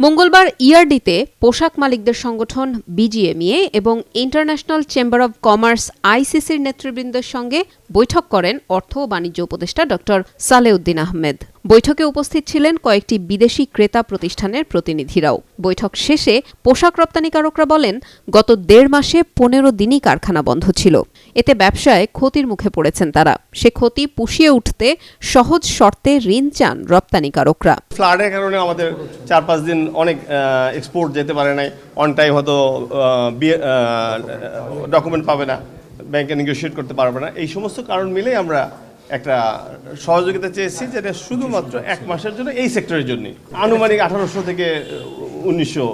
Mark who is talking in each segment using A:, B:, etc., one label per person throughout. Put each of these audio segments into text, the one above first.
A: মঙ্গলবার ইআরডিতে পোশাক মালিকদের সংগঠন বিজিএমইএ এবং ইন্টারন্যাশনাল চেম্বার অব কমার্স আইসিসির নেতৃবৃন্দের সঙ্গে বৈঠক করেন অর্থ ও বাণিজ্য উপদেষ্টা ড সালেউদ্দিন আহমেদ। বৈঠকে উপস্থিত ছিলেন কয়েকটি বিদেশি ক্রেতা প্রতিষ্ঠানের প্রতিনিধিরাও। বৈঠক শেষে পোশাক রপ্তানিকারকরা বলেন, গত ১.৫ মাসে ১৫ দিনই কারখানা বন্ধ ছিল। এতে ব্যবসায় ক্ষতির মুখে পড়েছেন তারা। সে ক্ষতি পুষিয়ে উঠতে সহজ শর্তে ঋণ চান রপ্তানিকারকরা।
B: ফ্লাডের কারণে আমাদের ৪-৫ দিন অনেক এক্সপোর্ট যেতে পারে নাই, অন টাইম হয়তো ডকুমেন্ট পাবে না, ব্যাংকে নেগোশিয়েট করতে পারবে না। এই সমস্ত কারণ মিলে আমরা একটা সহযোগিতা চেয়েছি, যেটা শুধুমাত্র ১ মাসের জন্য এই সেক্টরের জন্য আনুমানিক ১৮০০ থেকে ১৯০০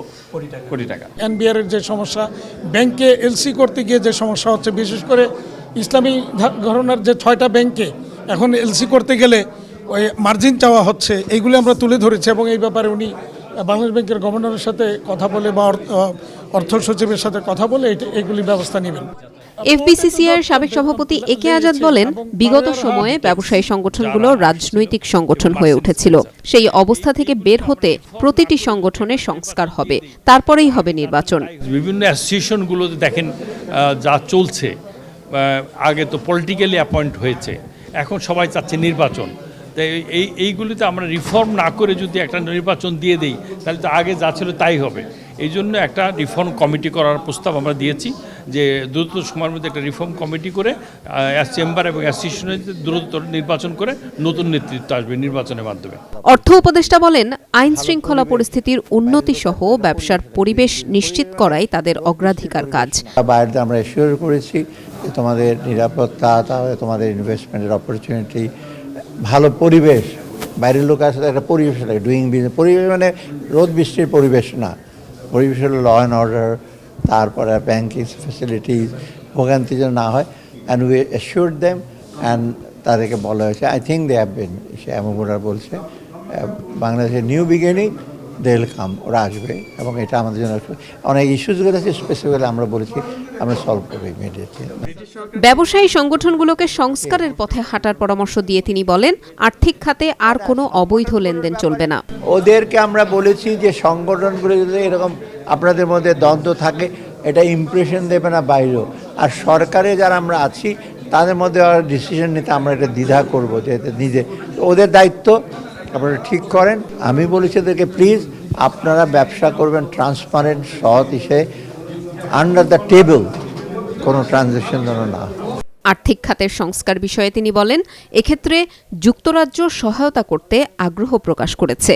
B: কোটি টাকা।
C: এনবিআর এর যে সমস্যা, ব্যাংকে এলসি করতে গিয়ে যে সমস্যা হচ্ছে, বিশেষ করে ইসলামী ঘরানার যে ৬টা ব্যাংকে এখন এলসি করতে গেলে ওই মার্জিন চাওয়া হচ্ছে, এইগুলি আমরা তুলে ধরেছি এবং এই ব্যাপারে উনি বাংলাদেশ ব্যাংকের গভর্নরের সাথে কথা বলে বা অর্থ সচিবের সাথে কথা বলে এগুলি ব্যবস্থা নেবেন।
A: এফবিসিসিআইয়ের সাবেক সভাপতি একে আজাদ বলেন, বিগত সময়ে ব্যবসায়ী সংগঠনগুলো রাজনৈতিক সংগঠন হয়ে উঠেছিল। সেই অবস্থা থেকে বের হতে প্রতিটি সংগঠনের সংস্কার হবে, তারপরেই হবে নির্বাচন।
D: বিভিন্ন অ্যাসোসিয়েশনগুলোতে দেখেন যা চলছে, আগে তো পলিটিক্যালি অ্যাপয়েন্ট হয়েছে, এখন সবাই চাচ্ছে নির্বাচন। তাই এইগুলিতে আমরা রিফর্ম না করে যদি একটা নির্বাচন দিয়ে দিই, তাহলে তো আগে যা ছিল তাই হবে। এই জন্য একটা রিফর্ম কমিটি করার প্রস্তাব আমরা দিয়েছি, যে দ্রুত সময়ের মধ্যে একটা রিফর্ম কমিটি করে চেম্বার এবং অ্যাসোসিয়েশনের দ্রুত নির্বাচন করে নতুন নেতৃত্ব আসবে নির্বাচনের মাধ্যমে।
A: অর্থ উপদেষ্টা বলেন, আইন শৃঙ্খলা পরিস্থিতির উন্নতি সহ ব্যবসার পরিবেশ নিশ্চিত করাই তাদের অগ্রাধিকার কাজ।
E: বাইরে আমরা এশিওর করেছি তোমাদের নিরাপত্তা, তাহলে তোমাদের ইনভেস্টমেন্টের অপরচুনিটি, ভালো পরিবেশ, বাইরের লোক আসলে একটা পরিবেশ লাগে, ডুইং বিজনেস পরিবেশ, মানে রোদ বৃষ্টির পরিবেশ না, পরিবেশ হলো ল অ্যান্ড অর্ডার, তারপরে ব্যাংকিং ফ্যাসিলিটিস ভোগান্তি যেন না হয়। And we assured them, and তাদেরকে বলা হয়েছে, I think they have been, সে এমন বলছে বাংলাদেশের new beginning, they will come, ওরা আসবে। এবং এটা আমাদের জন্য অনেক ইস্যুসগুলো আছে, স্পেসিফিক্যালি আমরা বলেছি আমরা সলভ করবো ইমিডিয়েটলি।
A: ব্যবসায়ী সংগঠনগুলোকে সংস্কারের পথে হাঁটার পরামর্শ দিয়ে তিনি বলেন, আর্থিক খাতে আর কোনো অবৈধ লেনদেন চলবে না।
E: ওদেরকে আমরা বলেছি যে সংগঠনগুলো যদি এরকম আপনাদের মধ্যে দ্বন্দ্ব থাকে, এটা ইমপ্রেশন দেবে না বাইরেও। আর সরকারে যারা আমরা আছি তাদের মধ্যে আর ডিসিশন নিতে আমরা এটা দ্বিধা করবো, যে নিজে ওদের দায়িত্ব আপনারা ঠিক করেন। আমি বলেছি ওদেরকে, প্লিজ আপনারা ব্যবসা করবেন ট্রান্সপারেন্ট, সৎ হিসেবে, আন্ডার দ্য টেবল, কোনো ট্রানজ্যাকশন যেন না।
A: আর্থিক খাতের সংস্কার বিষয়ে তিনি বলেন, এক্ষেত্রে যুক্তরাজ্য সহায়তা করতে আগ্রহ প্রকাশ করেছে।